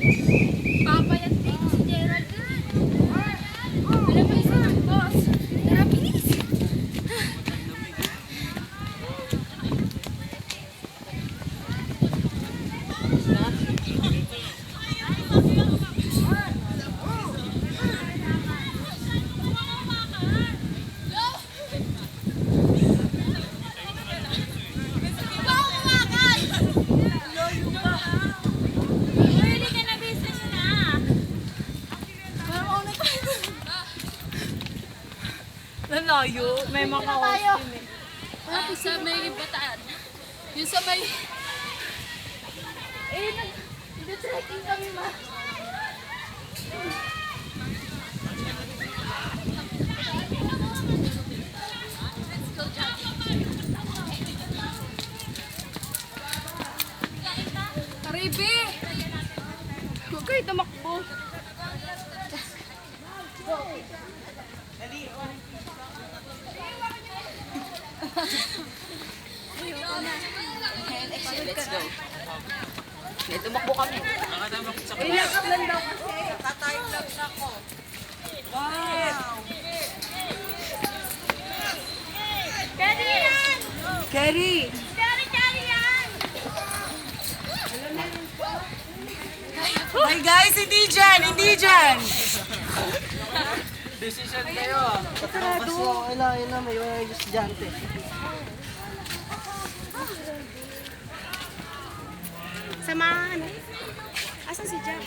Papayat dito si Gerald. Alam mo isa, boss. Tara, bilis. Nalayo, may mga kaos din eh. Sa may bataan. Yung sa may... nag-trekking kami ma. Aribe! Huwag kayo tumakbo. Let's go. Okay, tumakbo kami. Ilakap lang daw kasi. Tatayog lang ako. Wow! Carry yan! Kerry! Carry yan! Hi guys, hindi dyan! Hindi dyan! Decision kayo ah. Kasi okay lang, may mga estudyante. Samahan. Asan si Jack?